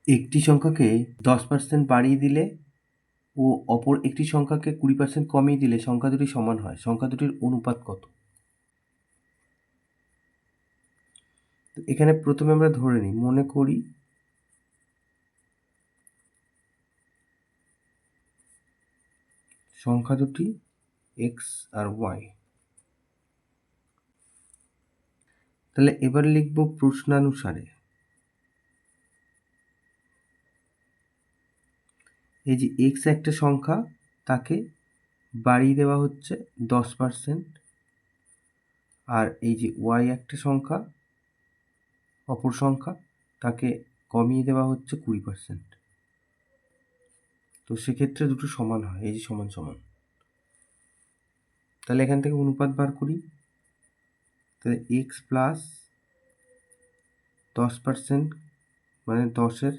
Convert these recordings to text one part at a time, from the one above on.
একটি সংখ্যাকে 10% বাড়িয়ে দিলে ও অপর একটি সংখ্যাকে 20% কমিয়ে দিলে সংখ্যা দুটি সমান হয়। সংখ্যা দুটির অনুপাত কত? তো এখানে প্রথমে আমরা ধরে নিই, মনে করি সংখ্যা দুটি এক্স আর ওয়াই। তাহলে এবার লিখব প্রশ্নানুসারে। এই যে এক্স একটা সংখ্যা, তাকে বাড়িয়ে দেওয়া হচ্ছে 10%, আর এই যে ওয়াই একটা সংখ্যা, অপর সংখ্যা, তাকে কমিয়ে দেওয়া হচ্ছে 20%। তো সেক্ষেত্রে দুটো সমান হয়, এই যে সমান সমান। তাহলে এখান থেকে অনুপাত বার করি। তাহলে এক্স প্লাস 10% মানে 10-এর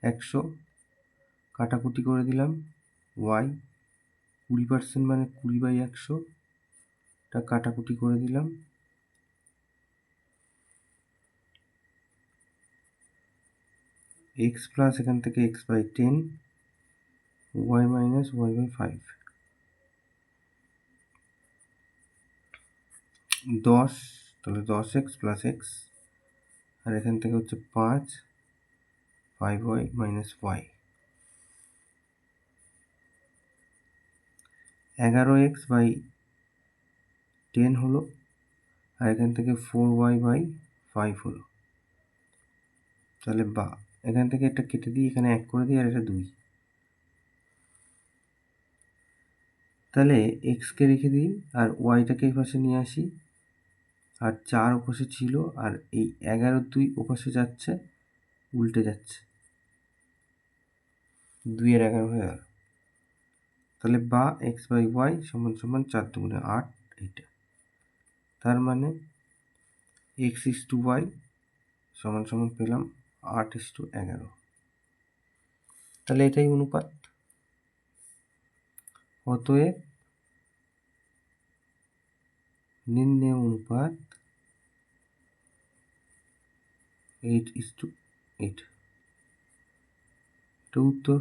100 কাটাকুটি করে দিলাম, ওয়াই 20% মানে 20/100টা কাটাকুটি করে দিলাম, এক্স প্লাস এখান থেকে x/10 ওয়াই মাইনাস y/5 10, তাহলে 10x প্লাস এক্স, আর এখান থেকে হচ্ছে 5y মাইনাস y, 11x/10 হলো, আর এখান থেকে 4y/5 হলো। তাহলে বা এখান থেকে এটা কেটে দিই, এখানে 1 করে দিই, আর এটা 2। তাহলে এক্সকে রেখে দিই আর ওয়াইটাকে এই পাশে নিয়ে আসি, আর 4 ওপাশে ছিল, আর এই 11-2 ওপাশে যাচ্ছে, উল্টে যাচ্ছে, 2-11 হয়ে গেল। তাহলে বা x/y সমান সমান 4 দুগুণে 8, এইটা। তার মানে x/y সমান সমান পেলাম 8:11। তাহলে এটাই অনুপাত। অতএব নির্ণেয় অনুপাত 8:8। এটা উত্তর।